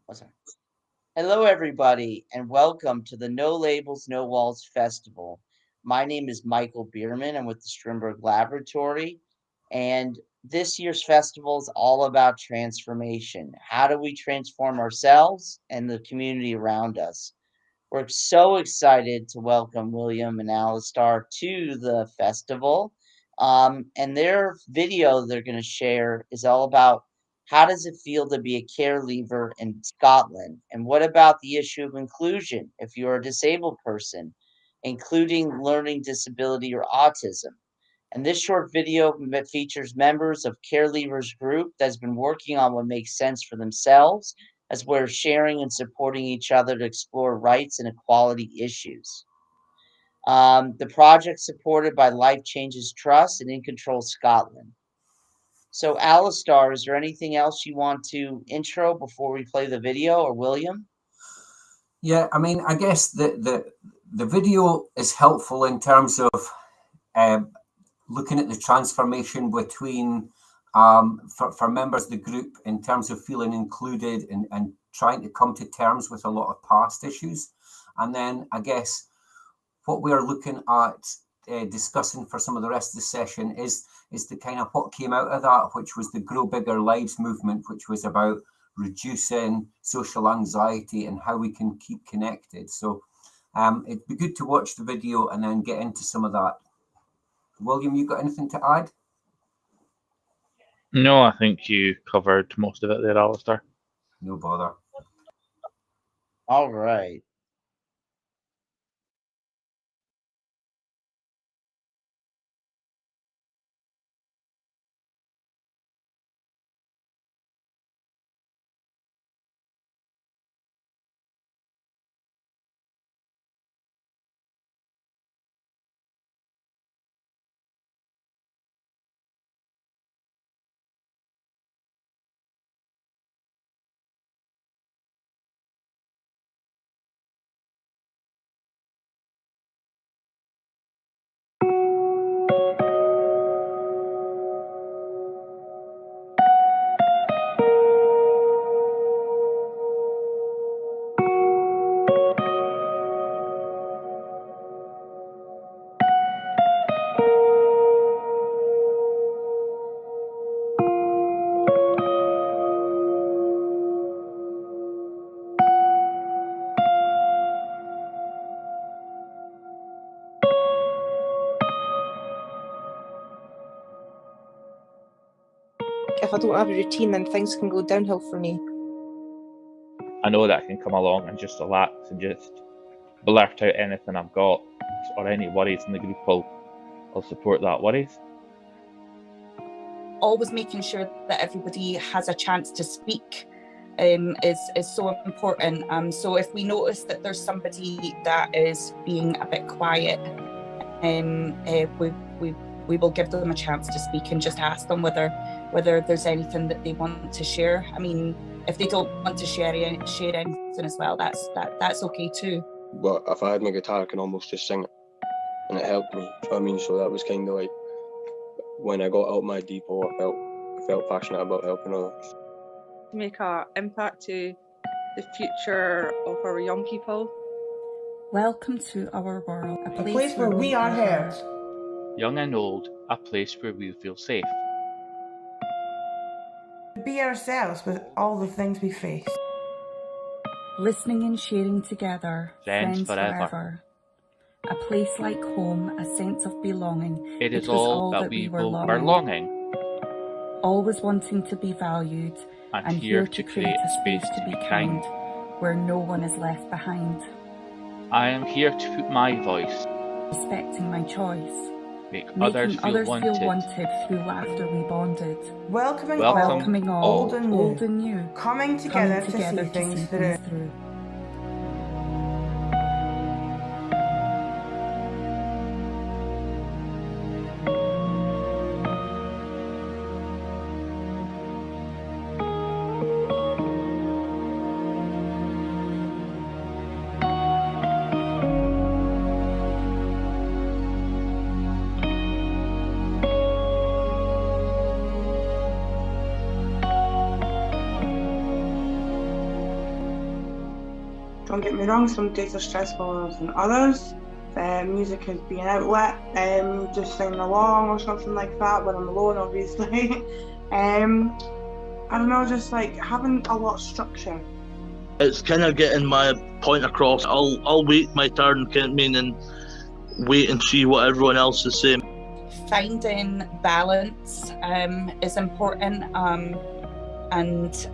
Oh, sorry. Hello, everybody, and welcome to the No Labels, No Walls Festival. My name is Michael Bierman. I'm with the Strindberg Laboratory, and this year's festival is all about transformation. How do we transform ourselves and the community around us? We're so excited to welcome William and Alistar to the festival. And their video they're going to share is all about how does it feel to be a care leaver in Scotland? And what about the issue of inclusion if you're a disabled person, including learning disability or autism? And this short video features members of Care Leavers group that's been working on what makes sense for themselves, as we're sharing and supporting each other to explore rights and equality issues. The project supported by Life Changes Trust and In Control Scotland. So, Alistar, is there anything else you want to intro before we play the video, or William? Yeah, I mean, I guess the video is helpful in terms of looking at the transformation between for members of the group in terms of feeling included and trying to come to terms with a lot of past issues. And then I guess what we are looking at discussing for some of the rest of the session is the kind of what came out of that, which was the Grow Bigger Lives movement, which was about reducing social anxiety and how we can keep connected. So it'd be good to watch the video and then get into some of that. William, you got anything to add? No, I think you covered most of it there, Alistair. No bother. All right. If I don't have a routine, then things can go downhill for me. I know that I can come along and just relax and just blurt out anything I've got or any worries in the group. I'll support that worries. Always making sure that everybody has a chance to speak is so important. So if we notice that there's somebody that is being a bit quiet, we will give them a chance to speak and just ask them whether there's anything that they want to share. I mean, if they don't want to share anything as well, that's okay too. But if I had my guitar, I can almost just sing it, and it helped me. I mean, so that was kind of like when I got out my depot, I felt passionate about helping others. To make an impact to the future of our young people. Welcome to our world, a place where we are heard. Young and old, a place where we feel safe. Be ourselves with all the things we face. Listening and sharing together, friends forever. A place like home, a sense of belonging. It is all that we were longing. Always wanting to be valued, and here to create a space to be kind, where no one is left behind. I am here to put my voice, respecting my choice. Making others feel wanted through laughter we bonded. Welcoming all, old and new, coming together to see things through. Don't get me wrong, some days are stressful than others. Music has been an outlet, just singing along or something like that when I'm alone, obviously. I don't know, just like having a lot of structure. It's kind of getting my point across. I'll wait my turn, and wait and see what everyone else is saying. Finding balance is important, and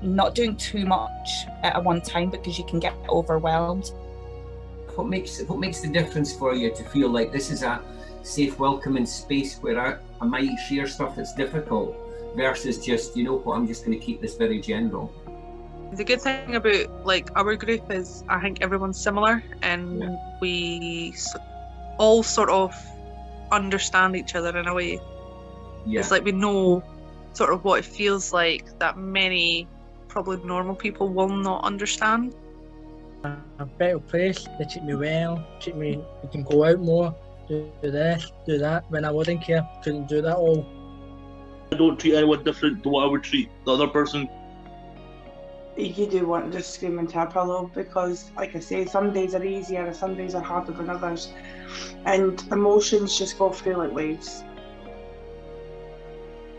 not doing too much at one time because you can get overwhelmed. What makes the difference for you to feel like this is a safe, welcoming space where I might share stuff that's difficult versus just, you know what, I'm just going to keep this very general? The good thing about like our group is I think everyone's similar, and we all sort of understand each other in a way. It's like we know sort of what it feels like that many probably normal people will not understand. A better place. They treat me well, we can go out more, do this, do that. When I wouldn't care, couldn't do that all. I don't treat anyone different to what I would treat the other person. You do want to just scream into a pillow because, like I say, some days are easier and some days are harder than others. And emotions just go through like waves.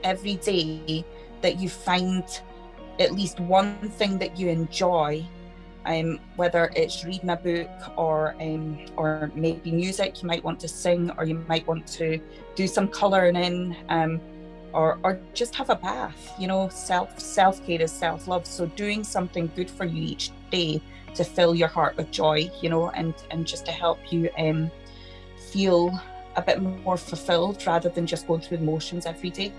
Every day that you find at least one thing that you enjoy, whether it's reading a book or maybe music, you might want to sing, or you might want to do some colouring in, or just have a bath. You know, self-care is self-love. So doing something good for you each day to fill your heart with joy, you know, and just to help you feel a bit more fulfilled rather than just going through the motions every day.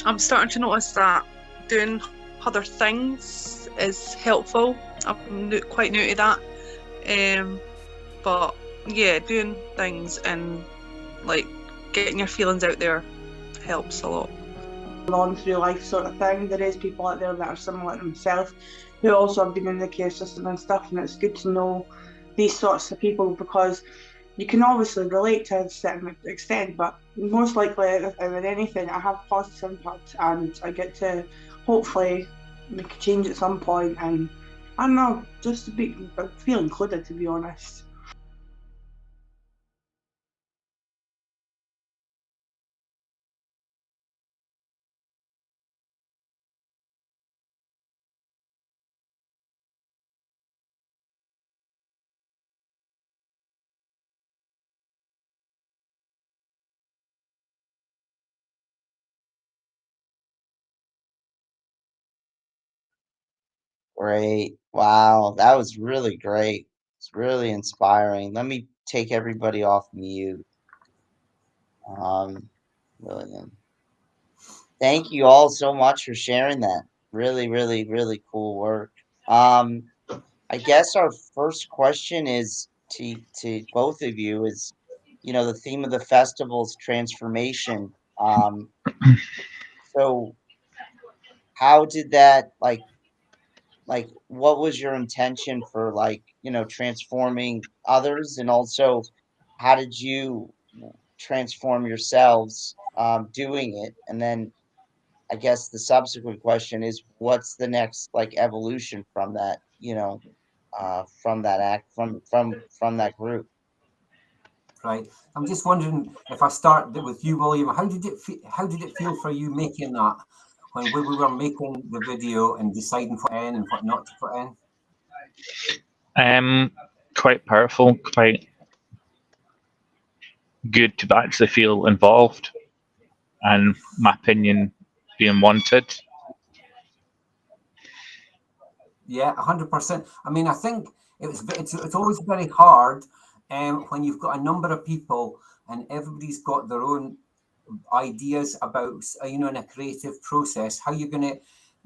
I'm starting to notice that doing other things is helpful. I'm quite new to that, but yeah, doing things and like getting your feelings out there helps a lot. On through life sort of thing, there is people out there that are similar to myself who also have been in the care system and stuff, and it's good to know these sorts of people because you can obviously relate to a certain extent, but most likely with anything I have positive impact and I get to hopefully make a change at some point, and I don't know, just to feel included, to be honest. Great. Wow, that was really great. It's really inspiring. Let me take everybody off mute. William. Thank you all so much for sharing that. Really, really, really cool work. I guess our first question is to both of you is, you know, the theme of the festival is transformation. So how did that like what was your intention for, like, you know, transforming others, and also how did you transform yourselves doing it? And then I guess the subsequent question is what's the next like evolution from that, you know, from that from that group? Right. I'm just wondering if I start with you, William. How did it feel for you making that when we were making the video and deciding what in and what not to put in? Quite powerful, quite good to actually feel involved and my opinion being wanted. Yeah, 100%. I mean, I think it's always very hard when you've got a number of people and everybody's got their own ideas about, you know, in a creative process, how you're going to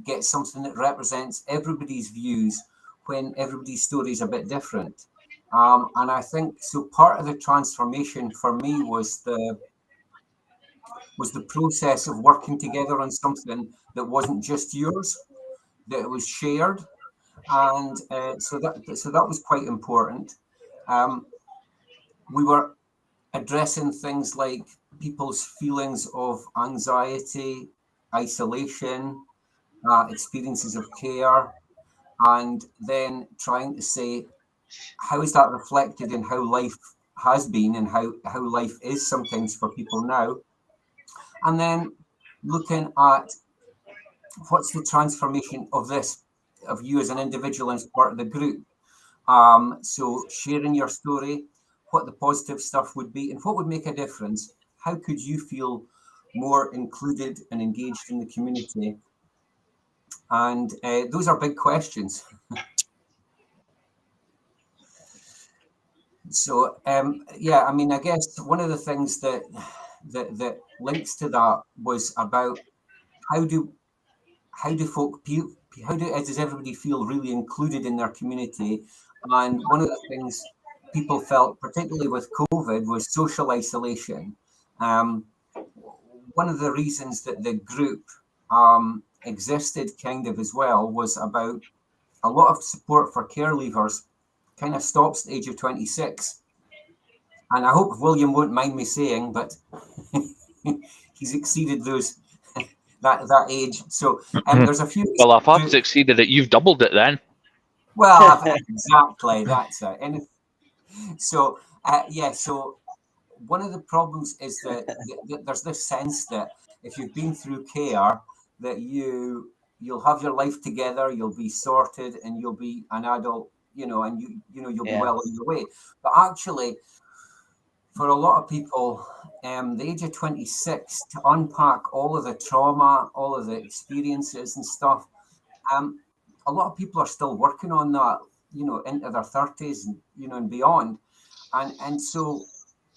get something that represents everybody's views when everybody's story is a bit different. And I think so. Part of the transformation for me was the process of working together on something that wasn't just yours, that it was shared. And so that was quite important. We were addressing things like people's feelings of anxiety, isolation, experiences of care, and then trying to say, how is that reflected in how life has been and how life is sometimes for people now? And then looking at what's the transformation of this, of you as an individual and as part of the group. So sharing your story, what the positive stuff would be, and what would make a difference. How could you feel more included and engaged in the community? And those are big questions. So yeah, I mean, I guess one of the things that links to that was about how do folk feel, does everybody feel really included in their community? And one of the things people felt, particularly with COVID, was social isolation. One of the reasons that the group existed kind of as well was about a lot of support for care leavers kind of stops at the age of 26. And I hope William won't mind me saying, but he's exceeded those that age. So there's a few. Well, if I've succeeded it, you've doubled it then. Well, exactly. That's it. And so yeah. So one of the problems is that there's this sense that if you've been through care, that you'll have your life together, you'll be sorted, and you'll be an adult, and you'll be well on your way. But actually, for a lot of people, the age of 26, to unpack all of the trauma, all of the experiences and stuff, a lot of people are still working on that, into their 30s and, and beyond. And so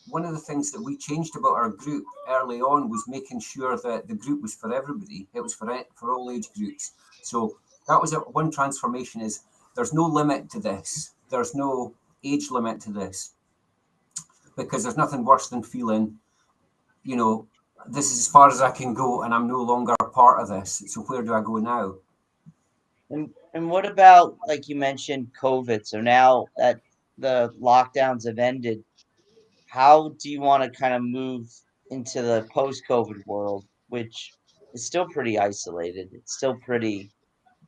one of the things that we changed about our group early on was making sure that the group was for everybody. It was for all age groups. So that was one transformation, is there's no limit to this. There's no age limit to this, because there's nothing worse than feeling, this is as far as I can go and I'm no longer a part of this. So where do I go now? And what about, like you mentioned, COVID? So now that the lockdowns have ended, how do you want to kind of move into the post-COVID world, which is still pretty isolated? It's still pretty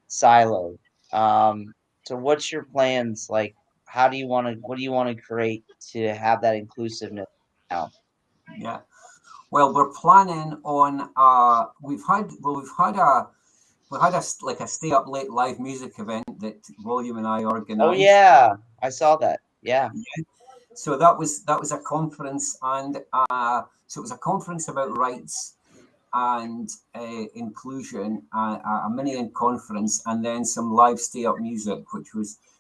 siloed. So what's your plans? Like, what do you want to create to have that inclusiveness now? Yeah. Well, we're planning on, we've had a stay up late live music event that William and I organized. Oh yeah, I saw that. Yeah. So that was a conference, and so it was a conference about rights and inclusion, a mini conference, and then some live stay up music,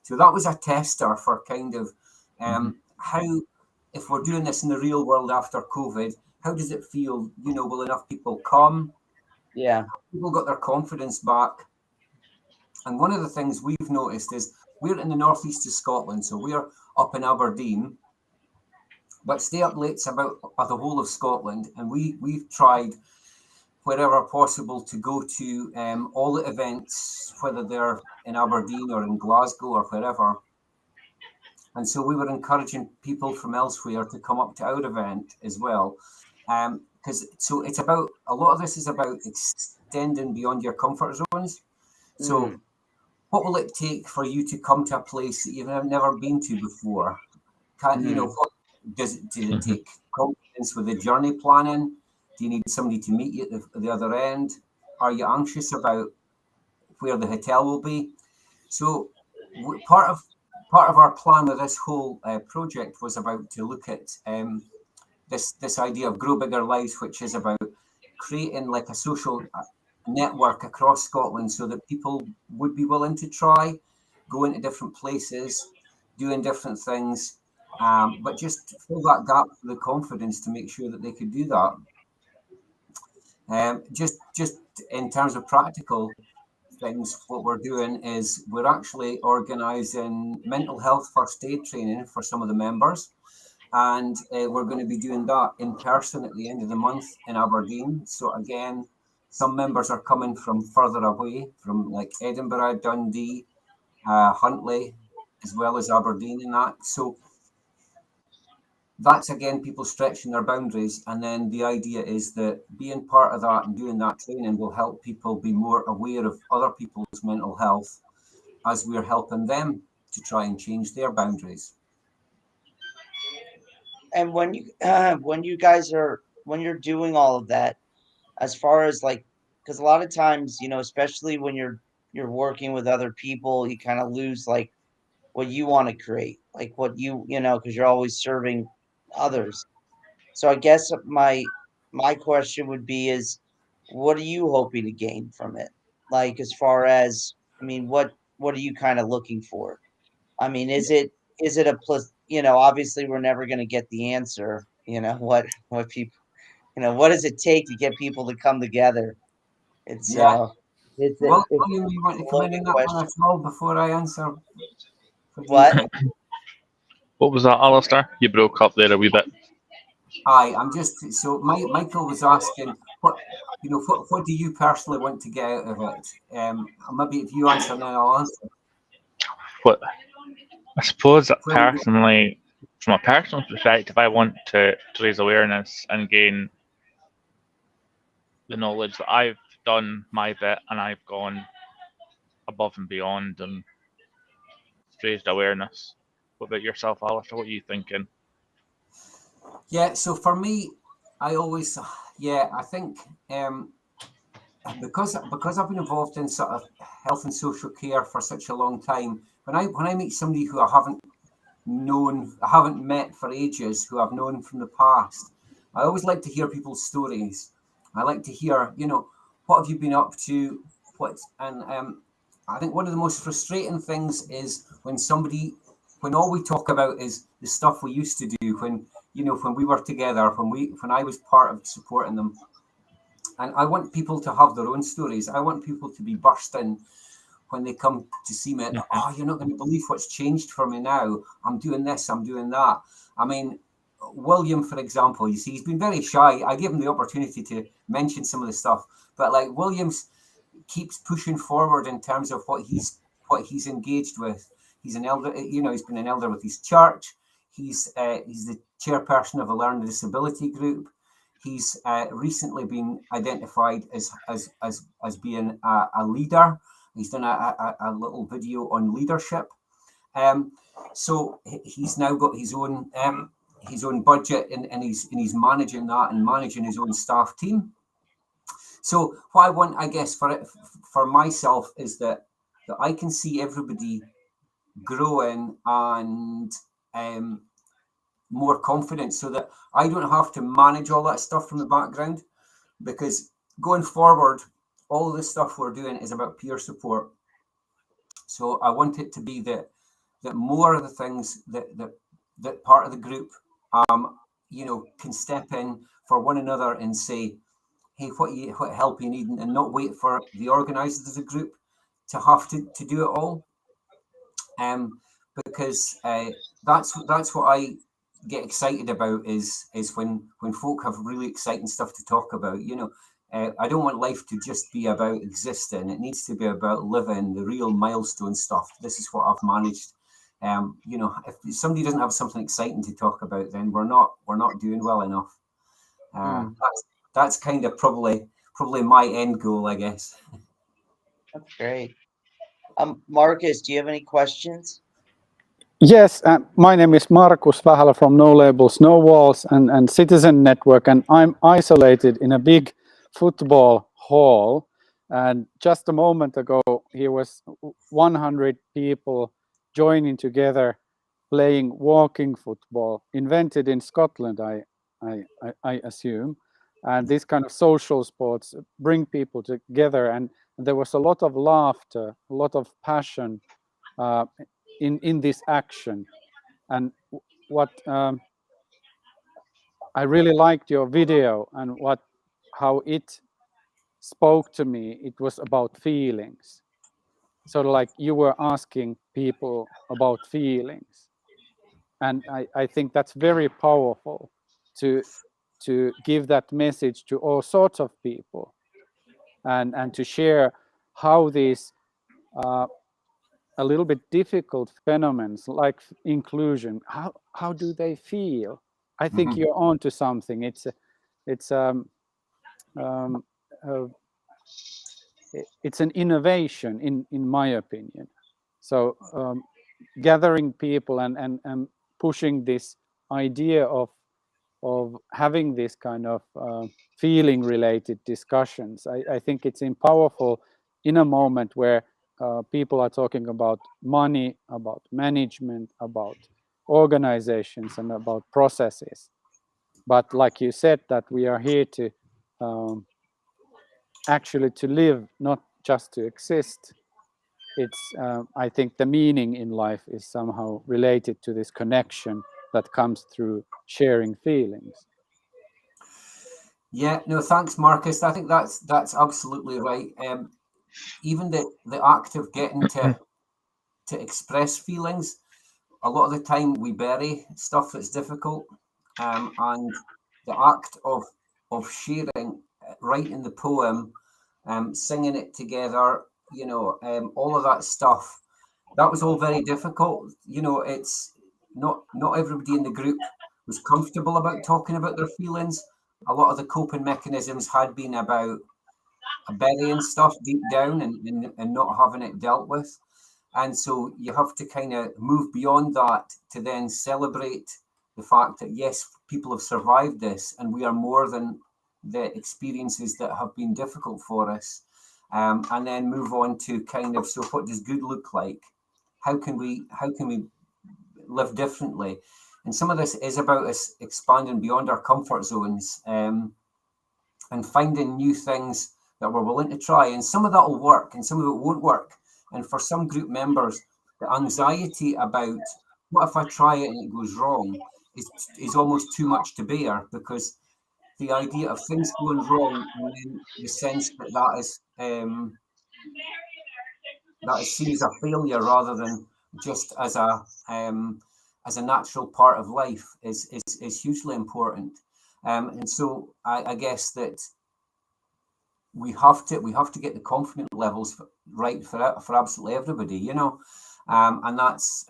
so that was a tester for kind of how, if we're doing this in the real world after COVID, how does it feel? Will enough people come? Yeah. People got their confidence back. And one of the things we've noticed is we're in the northeast of Scotland, so we're up in Aberdeen, but stay up late's about the whole of Scotland, and we've tried wherever possible to go to all the events, whether they're in Aberdeen or in Glasgow or wherever. And so we were encouraging people from elsewhere to come up to our event as well. Because so it's about, a lot of this is about extending beyond your comfort zones. So what will it take for you to come to a place that you've never been to before? What does it take? Confidence with the journey planning? Do you need somebody to meet you at the other end? Are you anxious about where the hotel will be? So part of our plan with this whole project was about to look at this idea of Grow Bigger Lives, which is about creating like a social network across Scotland so that people would be willing to try, go into different places, doing different things, but just fill that gap for the confidence to make sure that they could do that. Just in terms of practical things, what we're doing is we're actually organising mental health first aid training for some of the members, and we're going to be doing that in person at the end of the month in Aberdeen. So again, some members are coming from further away, from like Edinburgh, Dundee, Huntly, as well as Aberdeen and that. So that's again people stretching their boundaries, and then the idea is that being part of that and doing that training will help people be more aware of other people's mental health, as we're helping them to try and change their boundaries. And when you guys are when you're doing all of that, as far as like, because a lot of times, especially when you're working with other people, you kind of lose like what you want to create, like what because you're always serving others. So I guess my question would be is, what are you hoping to gain from it? Like as far as, I mean, what are you kind of looking for? I mean, is it a plus? Obviously we're never going to get the answer. What people, what does it take to get people to come together? It's Yeah. it's a Well, it's William, you want a to come in loaded on that one question. as well before I answer? What do you What? think? What was that, Alistair? You broke up there a wee bit. Hi, I'm just so Michael was asking what do you personally want to get out of it? Maybe if you answer now, I'll answer. What I suppose that Well, personally, from a personal perspective, I want to raise awareness and gain the knowledge that I've done my bit and I've gone above and beyond and raised awareness. What about yourself, Alistair? What are you thinking? yeah, so for me, I always, I think because I've been involved in sort of health and social care for such a long time, when I meet somebody who I haven't met for ages, who I've known from the past, I always like to hear people's stories. I like to hear, what have you been up to? I think one of the most frustrating things is when all we talk about is the stuff we used to do when we were together, when I was part of supporting them. And I want people to have their own stories. I want people to be bursting when they come to see me. Oh, you're not going to believe what's changed for me now. I'm doing this, I'm doing that. I mean, William, for example, you see, he's been very shy. I gave him the opportunity to mention some of the stuff, but like Williams keeps pushing forward in terms of what he's engaged with. He's an elder, he's been an elder with his church. He's the chairperson of a learning disability group. He's recently been identified as being a leader. He's done a little video on leadership. So he's now got his own budget, and he's managing that and managing his own staff team. So what I want, I guess, for myself is that I can see everybody growing and more confident, so that I don't have to manage all that stuff from the background, because going forward, all of the stuff we're doing is about peer support. So I want it to be that more of the things that part of the group, can step in for one another and say, hey, what help you need, and not wait for the organisers of the group to have to do it all. Because that's what I get excited about is when folk have really exciting stuff to talk about. I don't want life to just be about existing. It needs to be about living the real milestone stuff. This is what I've managed. If somebody doesn't have something exciting to talk about, then we're not doing well enough. That's kind of probably my end goal, I guess. That's great. Marcus, do you have any questions? Yes, my name is Markus Vähälä from No Labels, No Walls and Citizen Network, and I'm isolated in a big football hall. And just a moment ago, here was 100 people joining together, playing walking football, invented in Scotland, I assume. And these kind of social sports bring people together, and there was a lot of laughter, a lot of passion in this action. And what I really liked your video, and how it spoke to me, it was about feelings. Sort of like you were asking people about feelings. And I think that's very powerful to give that message to all sorts of people, and to share how these a little bit difficult phenomena like inclusion, how do they feel? I think you're onto something. It's an innovation in my opinion. So gathering people and pushing this idea of having this kind of feeling related discussions, I think it's powerful in a moment where people are talking about money, about management, about organizations, and about processes. But like you said, that we are here to actually to live, not just to exist. It's I think the meaning in life is somehow related to this connection that comes through sharing feelings. Yeah, no, thanks, Marcus. I think that's absolutely right. Even the act of getting to express feelings, a lot of the time we bury stuff that's difficult, and the act of sharing, writing the poem, singing it together, all of that stuff, that was all very difficult. It's not everybody in the group was comfortable about talking about their feelings. A lot of the coping mechanisms had been about burying stuff deep down and not having it dealt with. And so you have to kind of move beyond that to then celebrate the fact that, yes, people have survived this and we are more than the experiences that have been difficult for us. And then move on to kind of, so what does good look like? How can we live differently? And some of this is about us expanding beyond our comfort zones, and finding new things that we're willing to try. And some of that will work and some of it won't work. And for some group members, the anxiety about what if I try it and it goes wrong is almost too much to bear, because the idea of things going wrong and then the sense that is seen as a failure rather than just as a natural part of life is hugely important. And so I guess that we have to get the confidence levels right for absolutely everybody, and that's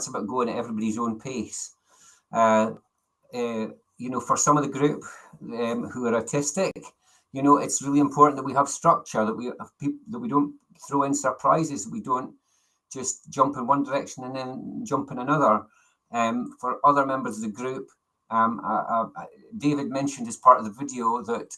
about going at everybody's own pace. For some of the group who are autistic, it's really important that we have structure, that we have people, that we don't throw in surprises, we don't just jump in one direction and then jump in another. For other members of the group, David mentioned as part of the video that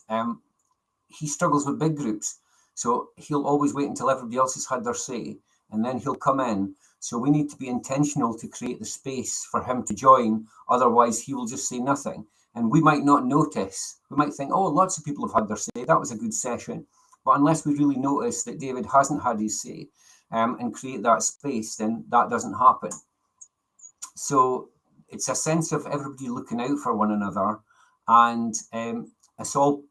he struggles with big groups, so he'll always wait until everybody else has had their say and then he'll come in. So we need to be intentional to create the space for him to join, otherwise he will just say nothing and we might not notice. We might think, oh, lots of people have had their say, that was a good session. But unless we really notice that David hasn't had his say, and create that space, then that doesn't happen. So it's a sense of everybody looking out for one another, and us all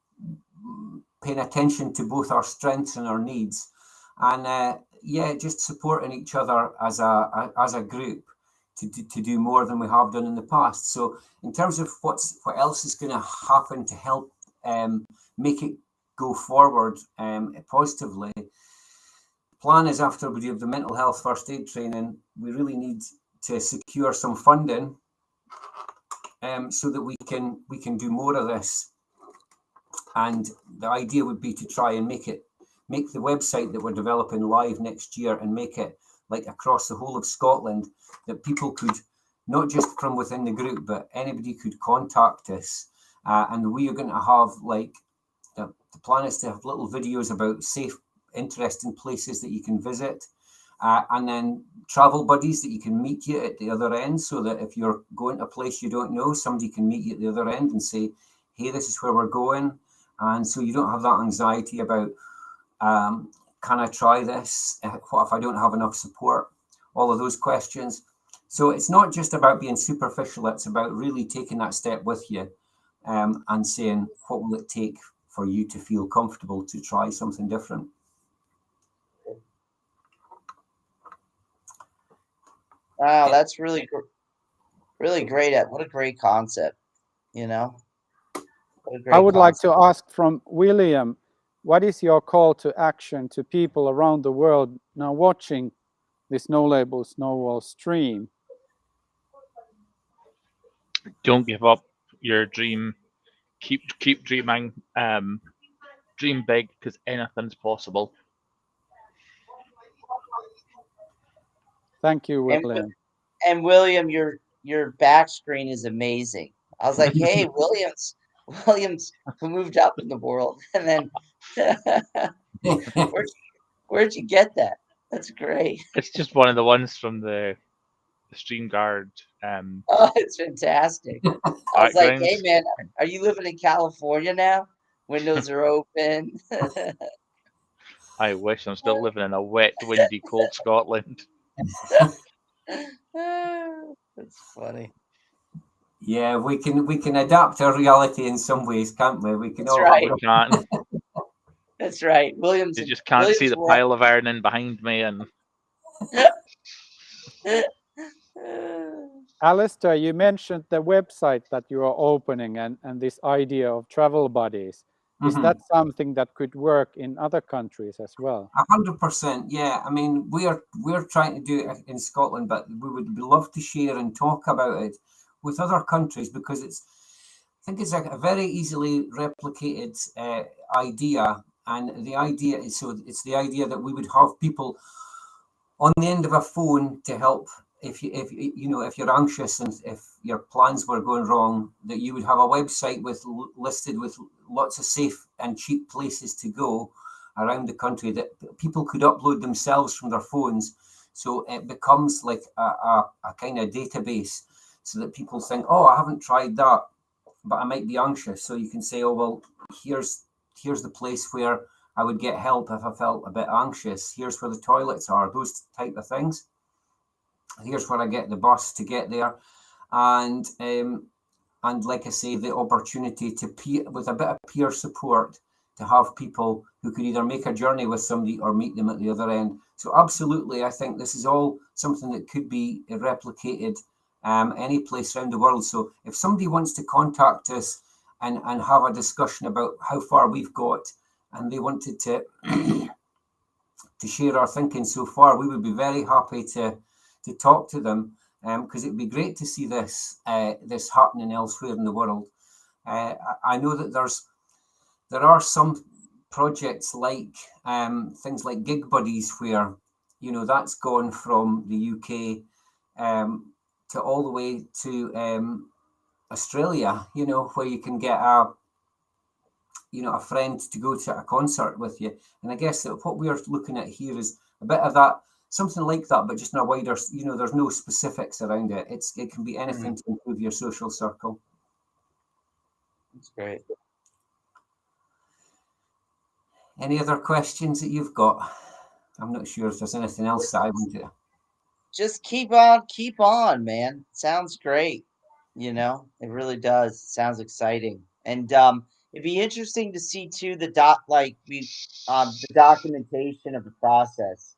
paying attention to both our strengths and our needs, and just supporting each other as a group to do more than we have done in the past. So in terms of what else is going to happen to help make it go forward positively, plan is, after we do the mental health first aid training, we really need to secure some funding so that we can do more of this. And the idea would be to try and make the website that we're developing live next year and make it like across the whole of Scotland, that people could, not just from within the group, but anybody could contact us. And we are going to have, like, the plan is to have little videos about safe, interesting places that you can visit, and then travel buddies that you can meet you at the other end, so that if you're going to a place you don't know, somebody can meet you at the other end and say, hey, this is where we're going. And so you don't have that anxiety about, can I try this? What if I don't have enough support? All of those questions. So it's not just about being superficial, it's about really taking that step with you, and saying, what will it take for you to feel comfortable to try something different? Wow, that's really great. What a great concept, I would like to ask from William, what is your call to action to people around the world now watching this No Labels, No Walls stream? Don't give up your dream. Keep dreaming. Dream big, because anything's possible. Thank you, And William. and William, your back screen is amazing. I was like, hey, Williams who moved up in the world, and then where'd where'd you get that? That's great. It's just one of the ones from the Streamguard Oh, it's fantastic. I was like, hey backgrounds. man, are you living in California now? Windows are open. I wish I'm still living in a wet, windy, cold Scotland. That's funny. Yeah, we can adapt our reality in some ways, can't we? We can That's all have right. We can't. That's right. You just can't see the pile of ironing behind me, and Alistair, you mentioned the website that you are opening and this idea of travel buddies. Is that something that could work in other countries as well? 100%. Yeah, I mean, we're trying to do it in Scotland, but we would love to share and talk about it with other countries because I think it's a very easily replicated idea, and the idea is it's the idea that we would have people on the end of a phone to help if you're anxious and if your plans were going wrong, that you would have a website listed with lots of safe and cheap places to go around the country that people could upload themselves from their phones, so it becomes like a kind of database, so that people think, oh, I haven't tried that, but I might be anxious. So you can say, oh well, here's the place where I would get help if I felt a bit anxious. Here's where the toilets are, those type of things. Here's where I get the bus to get there, and like I say, the opportunity to with a bit of peer support, to have people who could either make a journey with somebody or meet them at the other end. So absolutely, I think this is all something that could be replicated any place around the world. So if somebody wants to contact us and have a discussion about how far we've got, and they wanted to to share our thinking so far, we would be very happy to talk to them, because it'd be great to see this happening elsewhere in the world. I know that there are some projects like things like Gig Buddies, where that's gone from the UK to all the way to Australia. Where you can get a friend to go to a concert with you. And I guess that what we are looking at here is a bit of that, something like that, but just in a wider, there's no specifics around it. It can be anything to improve your social circle. That's great. Any other questions that you've got? I'm not sure if there's anything else that I want to. Just keep on, man. Sounds great. It really does. It sounds exciting. And it'd be interesting to see too the documentation of the process.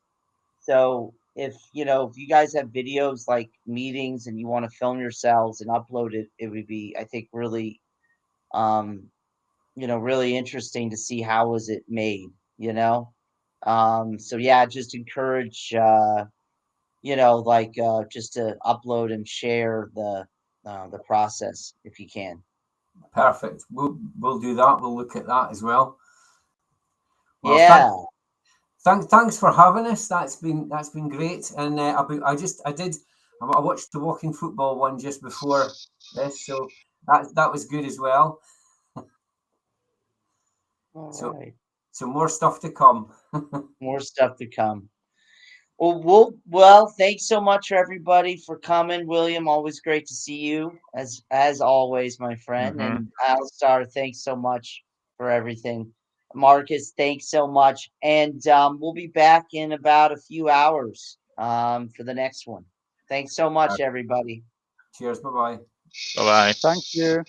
So if you guys have videos like meetings and you want to film yourselves and upload it, it would be, I think, really really interesting to see how was it made, so yeah, just encourage just to upload and share the process if you can. Perfect. We'll do that. We'll look at that as well. Well, yeah. Thanks for having us. That's been great. And I watched the walking football one just before this, so that was good as well. All so right. So more stuff to come. More stuff to come. Well, thanks so much for everybody for coming. William, always great to see you as always, my friend. And Alistair, thanks so much for everything. Marcus, thanks so much. And we'll be back in about a few hours for the next one. Thanks so much, everybody. Cheers. Bye-bye. Bye-bye. Thank you.